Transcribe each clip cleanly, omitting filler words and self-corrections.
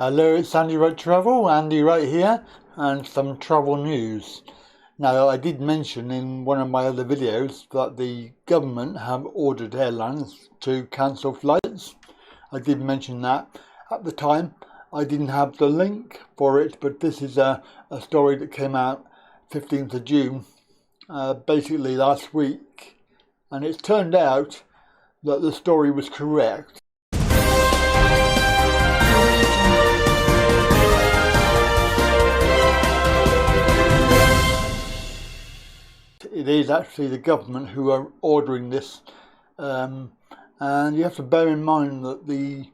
Hello, it's Andy Wright Travel, Andy Wright here, and some travel news. Now, I did mention in one of my other videos that the government have ordered airlines to cancel flights. I did mention that at the time. I didn't have the link for it, but this is a story that came out 15th of June, basically last week, and it's turned out that the story was correct. It is actually the government who are ordering this, and you have to bear in mind that the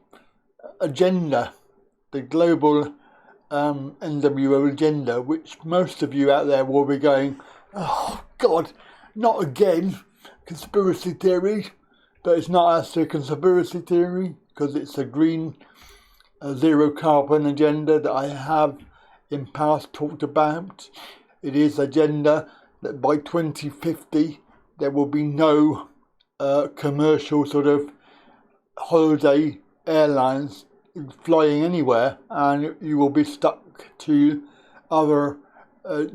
agenda, the global NWO agenda, which most of you out there will be going, oh God, not again, conspiracy theory. But it's not actually a conspiracy theory, because it's a green, zero carbon agenda that I have in past talked about. It is agenda that by 2050 there will be no commercial sort of holiday airlines flying anywhere, and you will be stuck to other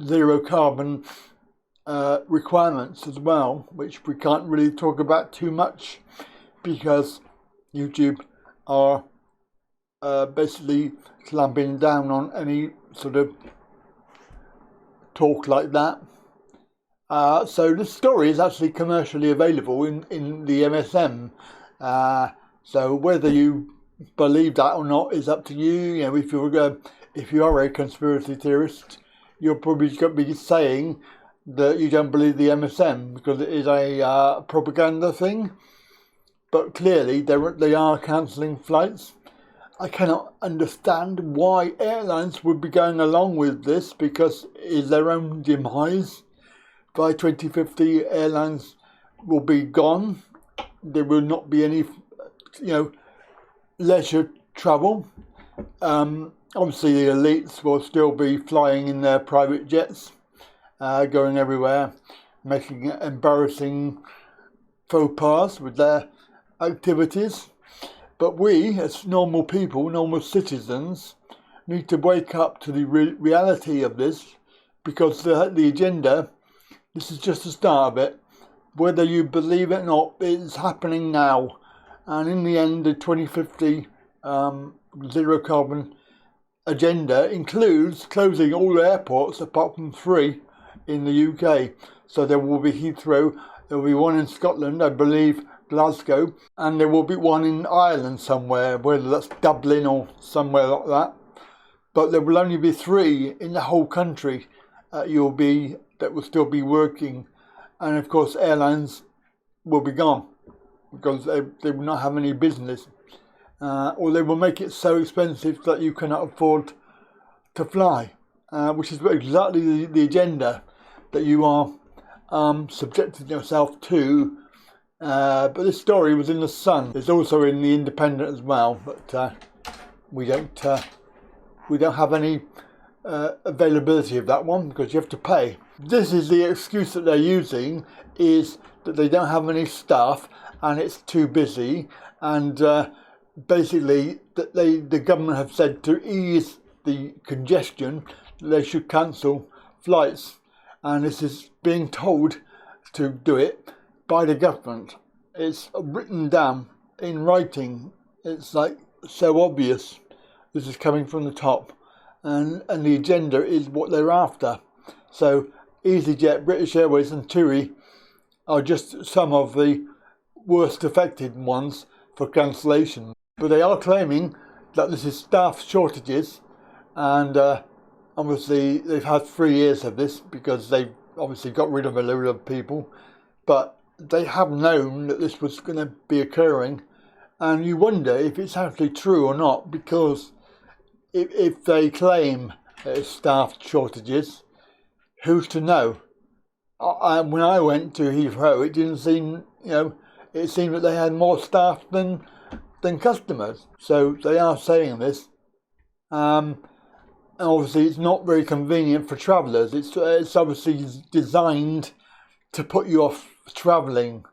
zero carbon requirements as well, which we can't really talk about too much because YouTube are basically clamping down on any sort of talk like that. So this story is actually commercially available in the MSM. So whether you believe that or not is up to you. You know, if you are a conspiracy theorist, you're probably going to be saying that you don't believe the MSM because it is a propaganda thing. But clearly they are cancelling flights. I cannot understand why airlines would be going along with this, because it is their own demise. By 2050, airlines will be gone. There will not be any, leisure travel. Obviously, the elites will still be flying in their private jets, going everywhere, making embarrassing faux pas with their activities. But we, as normal people, normal citizens, need to wake up to the reality of this, because the agenda, this is just the start of it. Whether you believe it or not, it's happening now. And in the end, the 2050 zero carbon agenda includes closing all airports apart from 3 in the UK. So there will be Heathrow, there will be one in Scotland, I believe Glasgow, and there will be one in Ireland somewhere, whether that's Dublin or somewhere like that. But there will only be 3 in the whole country that will still be working, and of course airlines will be gone because they will not have any business, or they will make it so expensive that you cannot afford to fly, which is exactly the agenda that you are subjecting yourself to. But this story was in the Sun. It's also in the Independent as well, but we don't have any availability of that one because you have to pay. This is the excuse that they're using, is that they don't have any staff and it's too busy, and basically that the government have said to ease the congestion that they should cancel flights, and this is being told to do it by the government. It's written down in writing. It's like so obvious. This is coming from the top, and the agenda is what they're after. So EasyJet, British Airways and TUI are just some of the worst affected ones for cancellation. But they are claiming that this is staff shortages, and obviously they've had 3 years of this because they've obviously got rid of a load of people, but they have known that this was going to be occurring, and you wonder if it's actually true or not, because if they claim it's staff shortages, who's to know? When I went to Heathrow, it didn't seem, it seemed that they had more staff than customers. So they are saying this. And obviously it's not very convenient for travellers. It's obviously designed to put you off travelling.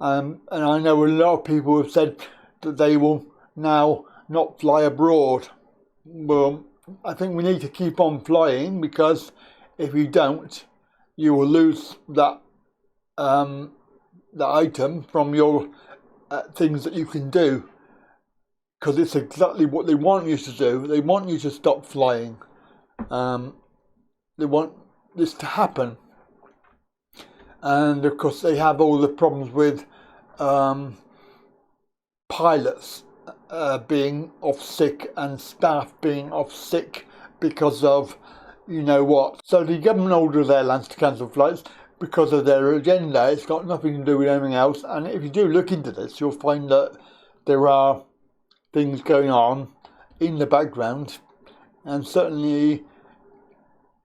And I know a lot of people have said that they will now not fly abroad well, I think we need to keep on flying, because if you don't, you will lose that that item from your things that you can do, because it's exactly what they want you to do. They want you to stop flying. They want this to happen, and of course they have all the problems with pilots being off sick and staff being off sick because of you know what. So the government orders airlines to cancel flights because of their agenda. It's got nothing to do with anything else. And if you do look into this, you'll find that there are things going on in the background, and certainly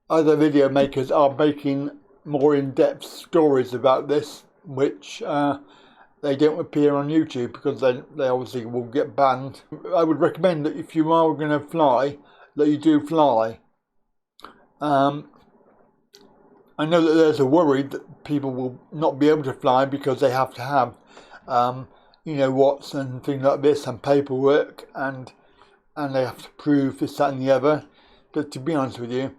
other video makers are making more in-depth stories about this, which they don't appear on YouTube because they obviously will get banned. I would recommend that if you are going to fly, that you do fly. I know that there's a worry that people will not be able to fly because they have to have, you know, what's and things like this and paperwork, and they have to prove this, that, and the other. But to be honest with you,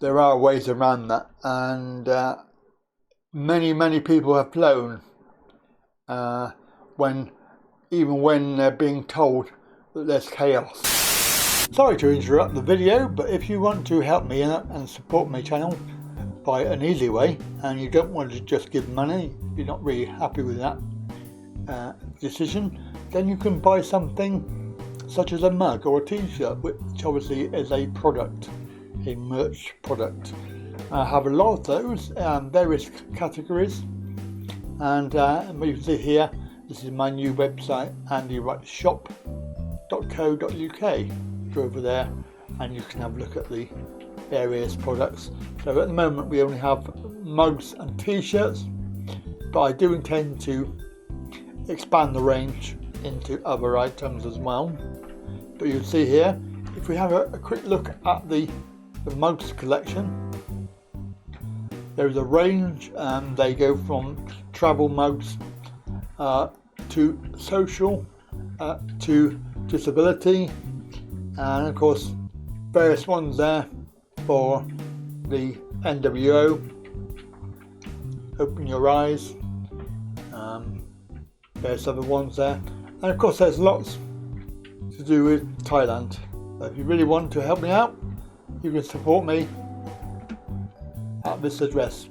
there are ways around that, and many people have flown even when they're being told that there's chaos. Sorry to interrupt the video, but if you want to help me and support my channel by an easy way, and you don't want to just give money, you're not really happy with that decision, then you can buy something such as a mug or a t-shirt, which obviously is a product, a merch product. I have a lot of those, various categories, and you can see here, this is my new website, andywrightshop.co.uk. Go over there and you can have a look at the various products. So at the moment we only have mugs and t-shirts, but I do intend to expand the range into other items as well. But you'll see here, if we have a quick look at the mugs collection, there's a range, and they go from travel mugs to social to disability, and of course various ones there for the NWO, Open Your Eyes, there's other ones there, and of course there's lots to do with Thailand. So if you really want to help me out, you can support me at this address,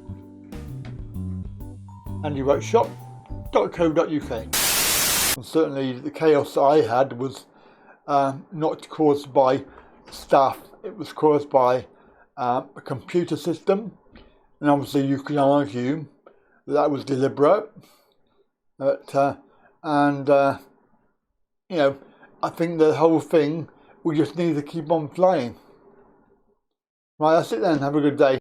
andywrightshop.co.uk. And certainly the chaos I had was not caused by staff, it was caused by a computer system, and obviously you can argue that was deliberate, but you know, I think the whole thing, we just need to keep on flying. Right, that's it then, have a good day.